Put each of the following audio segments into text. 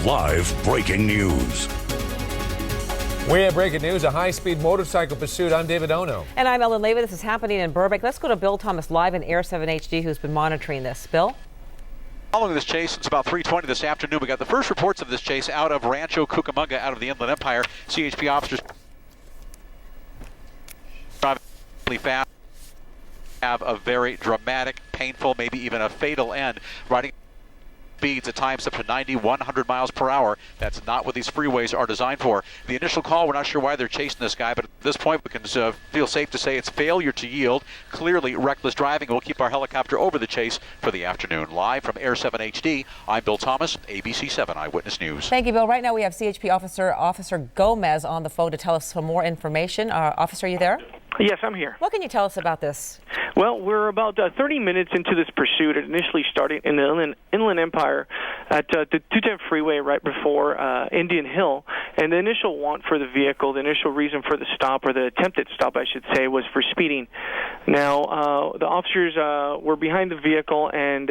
live breaking news. We have breaking news, a high-speed motorcycle pursuit. I'm David Ono. And I'm Ellen Leva. This is happening in Burbank. Let's go to Bill Thomas live in Air 7 HD, who's been monitoring this. Bill? Following this chase, it's about 3:20 this afternoon. We got the first reports of this chase out of Rancho Cucamonga, out of the Inland Empire. CHP officers driving really fast, have a very dramatic, painful, maybe even a fatal end, riding speeds at times up to 90, 100 miles per hour. That's not what these freeways are designed for. The initial call, we're not sure why they're chasing this guy, but at this point we can feel safe to say it's failure to yield. Clearly reckless driving. We'll keep our helicopter over the chase for the afternoon. Live from Air 7 HD, I'm Bill Thomas, ABC 7 Eyewitness News. Thank you, Bill. Right now we have CHP Officer Gomez on the phone to tell us some more information. Officer, are you there? Yes, I'm here. What can you tell us about this? Well, we're about 30 minutes into this pursuit. It initially started in the Inland Empire at the 210 freeway right before Indian Hill. And the initial want for the vehicle, the initial reason for the stop, or the attempted stop, I should say, was for speeding. Now, the officers were behind the vehicle, and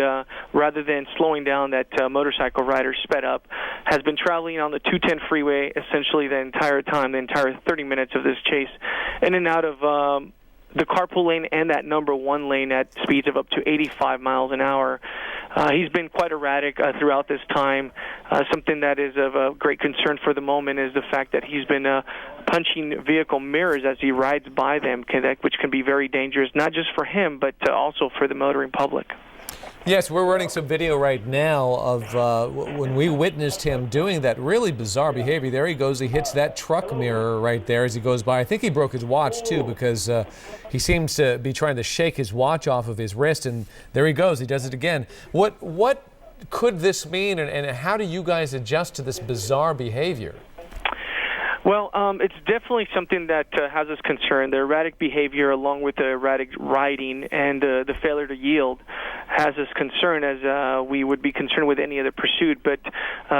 rather than slowing down, that motorcycle rider sped up, has been traveling on the 210 freeway essentially the entire time, the entire 30 minutes of this chase, in and out of the carpool lane and that number one lane at speeds of up to 85 miles an hour. He's been quite erratic throughout this time. Something that is of great concern for the moment is the fact that he's been punching vehicle mirrors as he rides by them, which can be very dangerous, not just for him, but also for the motoring public. Yes, we're running some video right now of when we witnessed him doing that really bizarre behavior. There he goes. He hits that truck mirror right there as he goes by. I think he broke his watch, too, because he seems to be trying to shake his watch off of his wrist. And there he goes. He does it again. What could this mean, and how do you guys adjust to this bizarre behavior? Well, it's definitely something that has us concerned. The erratic behavior, along with the erratic riding and the failure to yield, has us concerned, as we would be concerned with any other pursuit. But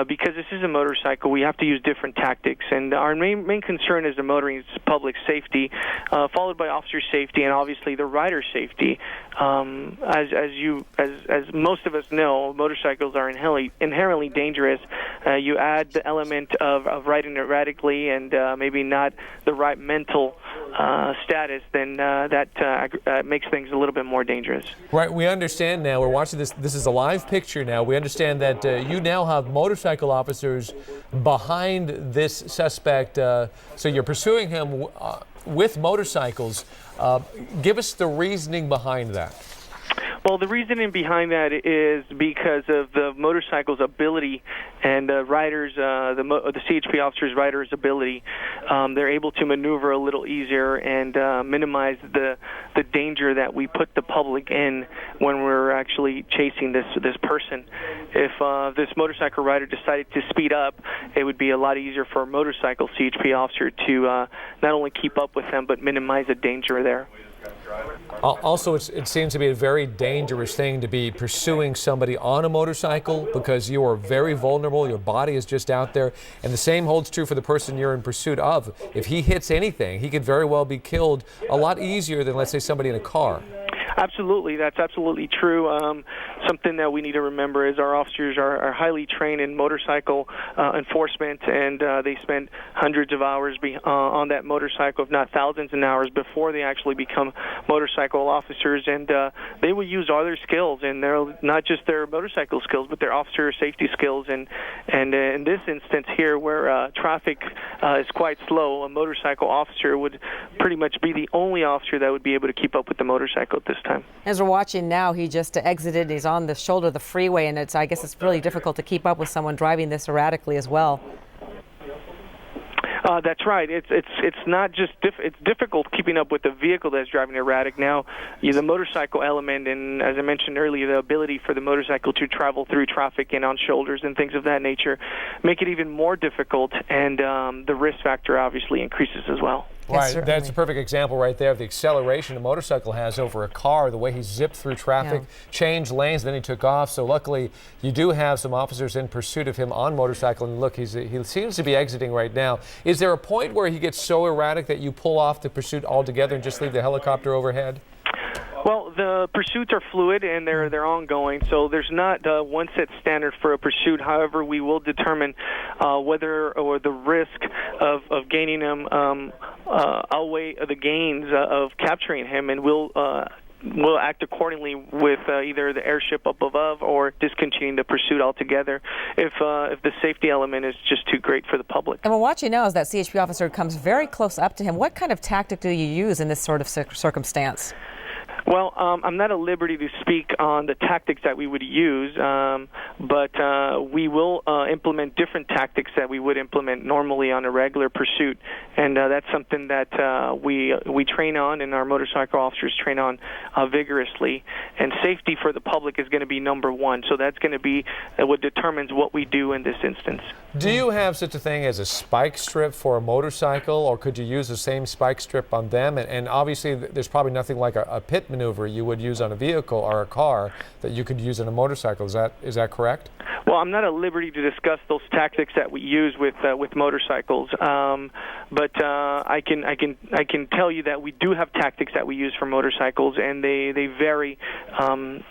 because this is a motorcycle, we have to use different tactics. And our main concern is the motoring public safety, followed by officer safety, and obviously the rider's safety. As most of us know, motorcycles are inherently dangerous. You add the element of riding erratically and maybe not the right mental status, then that makes things a little bit more dangerous. Right, we understand now. We're watching this. This is a live picture now. We understand that you now have motorcycle officers behind this suspect. So you're pursuing him with motorcycles. Give us the reasoning behind that. Well, the reasoning behind that is because of the motorcycle's ability and the riders, the CHP officer's rider's ability. They're able to maneuver a little easier and minimize the danger that we put the public in when we're actually chasing this person. If this motorcycle rider decided to speed up, it would be a lot easier for a motorcycle CHP officer to not only keep up with them but minimize the danger there. Also, it seems to be a very dangerous thing to be pursuing somebody on a motorcycle because you are very vulnerable. Your body is just out there. And the same holds true for the person you're in pursuit of. If he hits anything, he could very well be killed a lot easier than, let's say, somebody in a car. Absolutely. That's absolutely true. Something that we need to remember is our officers are highly trained in motorcycle enforcement, and they spend hundreds of hours on that motorcycle, if not thousands of hours, before they actually become motorcycle officers. And they will use all their skills, and they're not just their motorcycle skills, but their officer safety skills. And in this instance here, where traffic is quite slow, a motorcycle officer would pretty much be the only officer that would be able to keep up with the motorcycle at this time. As we're watching now, he just exited. He's on the shoulder of the freeway, and I guess it's really difficult to keep up with someone driving this erratically as well. That's right. It's not just it's difficult keeping up with the vehicle that's driving erratic. Now, the motorcycle element, and as I mentioned earlier, the ability for the motorcycle to travel through traffic and on shoulders and things of that nature, make it even more difficult, and the risk factor obviously increases as well. Right, yes, that's a perfect example right there of the acceleration a motorcycle has over a car, the way he zipped through traffic, changed lanes, then he took off. So luckily, you do have some officers in pursuit of him on motorcycle, and look, he seems to be exiting right now. Is there a point where he gets so erratic that you pull off the pursuit altogether and just leave the helicopter overhead? Well, the pursuits are fluid and they're ongoing, so there's not one set standard for a pursuit. However, we will determine whether or the risk of gaining him outweigh the gains of capturing him, and we'll act accordingly with either the airship up above or discontinuing the pursuit altogether if the safety element is just too great for the public. And we're watching now as that CHP officer comes very close up to him. What kind of tactic do you use in this sort of circumstance? Well, I'm not at liberty to speak on the tactics that we would use, but we will implement different tactics that we would implement normally on a regular pursuit, and that's something that we train on, and our motorcycle officers train on vigorously. And safety for the public is going to be number one, so that's going to be what determines what we do in this instance. Do you have such a thing as a spike strip for a motorcycle, or could you use the same spike strip on them? And obviously, there's probably nothing like a pit maneuver you would use on a vehicle or a car that you could use on a motorcycle. Is that correct? Well, I'm not at liberty to discuss those tactics that we use with motorcycles, but I can tell you that we do have tactics that we use for motorcycles, and they vary.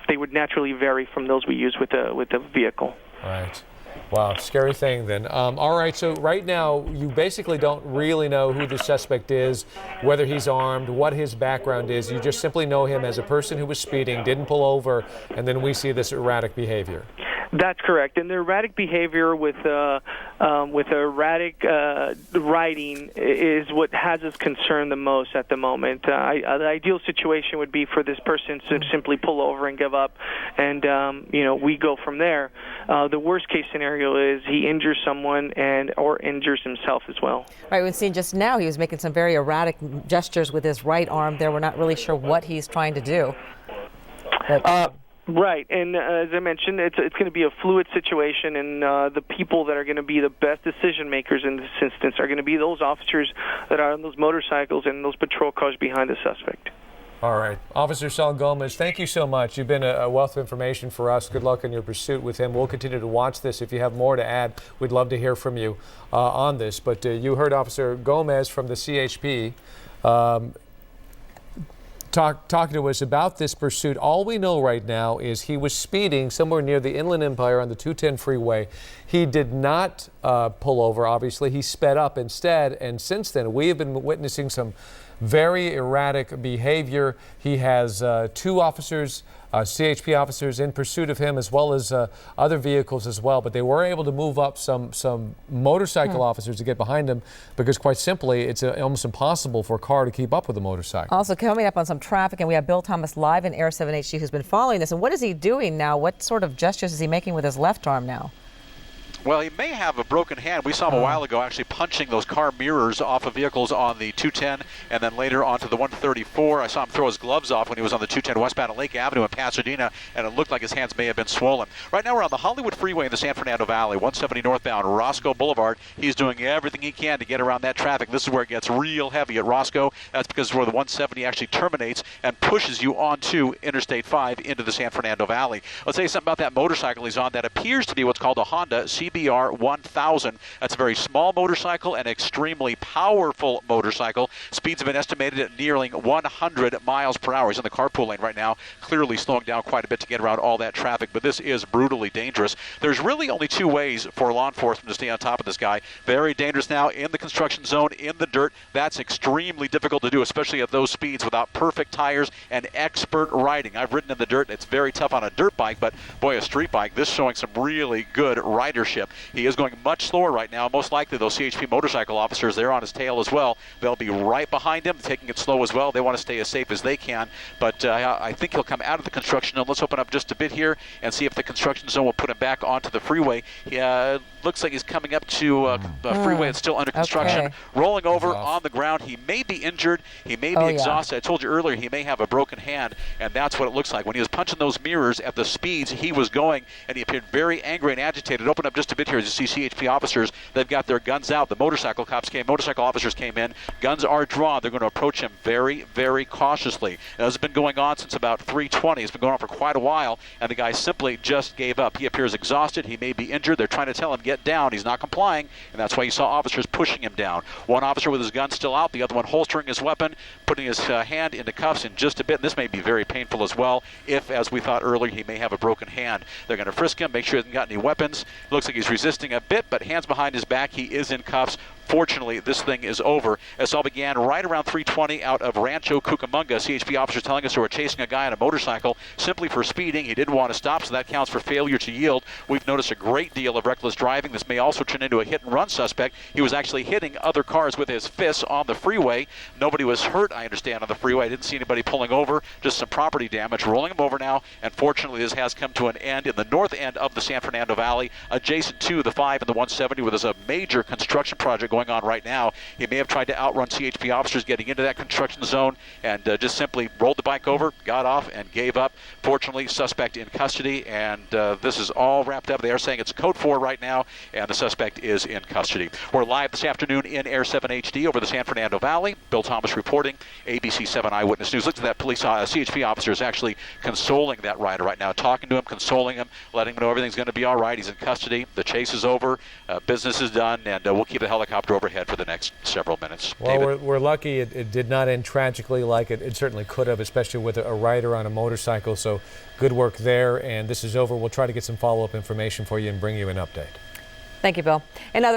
They would naturally vary from those we use with a vehicle. Right. Wow, scary thing then. All right, so right now you basically don't really know who the suspect is, whether he's armed, what his background is. You just simply know him as a person who was speeding, didn't pull over, and then we see this erratic behavior. That's correct. And the erratic behavior with erratic riding is what has us concerned the most at the moment. The ideal situation would be for this person to simply pull over and give up, and we go from there. The worst case scenario is he injures someone or injures himself as well. Right, we've seen just now he was making some very erratic gestures with his right arm there. We're not really sure what he's trying to do. Right, and as I mentioned, it's going to be a fluid situation, and the people that are going to be the best decision makers in this instance are going to be those officers that are on those motorcycles and those patrol cars behind the suspect. All right. Officer Sal Gomez, thank you so much. You've been a wealth of information for us. Good luck in your pursuit with him. We'll continue to watch this. If you have more to add, we'd love to hear from you on this. But you heard Officer Gomez from the CHP talking to us about this pursuit. All we know right now is he was speeding somewhere near the Inland Empire on the 210 freeway. He did not pull over, obviously. He sped up instead, and since then we have been witnessing some very erratic behavior. He has two officers, CHP officers, in pursuit of him, as well as other vehicles as well. But they were able to move up some motorcycle officers to get behind him, because quite simply, it's almost impossible for a car to keep up with a motorcycle. Also coming up on some traffic, and we have Bill Thomas live in Air 7HG who's been following this. And what is he doing now? What sort of gestures is he making with his left arm now? Well, he may have a broken hand. We saw him a while ago actually punching those car mirrors off of vehicles on the 210 and then later onto the 134. I saw him throw his gloves off when he was on the 210 westbound at Lake Avenue in Pasadena, and it looked like his hands may have been swollen. Right now we're on the Hollywood Freeway in the San Fernando Valley, 170 northbound, Roscoe Boulevard. He's doing everything he can to get around that traffic. This is where it gets real heavy at Roscoe. That's because it's where the 170 actually terminates and pushes you onto Interstate 5 into the San Fernando Valley. Let's say something about that motorcycle he's on that appears to be what's called a Honda CBR 1000. That's a very small motorcycle and extremely powerful motorcycle. Speeds have been estimated at nearing 100 miles per hour. He's in the carpool lane right now, clearly slowing down quite a bit to get around all that traffic, but this is brutally dangerous. There's really only two ways for law enforcement to stay on top of this guy. Very dangerous now in the construction zone, in the dirt. That's extremely difficult to do, especially at those speeds without perfect tires and expert riding. I've ridden in the dirt. It's very tough on a dirt bike, but boy, a street bike, this showing some really good ridership. He is going much slower right now. Most likely those CHP motorcycle officers, they're on his tail as well. They'll be right behind him, taking it slow as well. They want to stay as safe as they can, but I think he'll come out of the construction zone. Let's open up just a bit here and see if the construction zone will put him back onto the freeway. Looks like he's coming up to a freeway that's still under construction. Okay. Rolling over on the ground. He may be injured. He may be exhausted. I told you earlier he may have a broken hand, and that's what it looks like. When he was punching those mirrors at the speeds he was going, and he appeared very angry and agitated. Open up just just a bit here as you see CHP officers. They've got their guns out. The motorcycle officers came in. Guns are drawn. They're going to approach him very, very cautiously. Now, this has been going on since about 3:20. It's been going on for quite a while, and the guy simply just gave up. He appears exhausted. He may be injured. They're trying to tell him, get down. He's not complying, and that's why you saw officers pushing him down. One officer with his gun still out, the other one holstering his weapon, putting his hand into cuffs in just a bit. And this may be very painful as well if, as we thought earlier, he may have a broken hand. They're going to frisk him, make sure he hasn't got any weapons. Looks like he's resisting a bit, but hands behind his back. He is in cuffs. Fortunately, this thing is over. This all began right around 3:20 out of Rancho Cucamonga. CHP officers telling us they were chasing a guy on a motorcycle simply for speeding. He didn't want to stop, so that counts for failure to yield. We've noticed a great deal of reckless driving. This may also turn into a hit-and-run suspect. He was actually hitting other cars with his fists on the freeway. Nobody was hurt, I understand, on the freeway. I didn't see anybody pulling over, just some property damage. Rolling him over now, and fortunately this has come to an end in the north end of the San Fernando Valley, adjacent to the 5 and the 170, where there's a major construction project going on right now. He may have tried to outrun CHP officers getting into that construction zone and just simply rolled the bike over, got off, and gave up. Fortunately, suspect in custody, and this is all wrapped up. They are saying it's code 4 right now, and the suspect is in custody. We're live this afternoon in Air 7 HD over the San Fernando Valley. Bill Thomas reporting, ABC 7 Eyewitness News. Look at that CHP officer is actually consoling that rider right now, talking to him, consoling him, letting him know everything's going to be all right. He's in custody. The chase is over. Business is done, and we'll keep the helicopter overhead for the next several minutes. Well, we're lucky it did not end tragically like it certainly could have, especially with a rider on a motorcycle. So good work there, and this is over. We'll try to get some follow-up information for you and bring you an update. Thank you, Bill. And other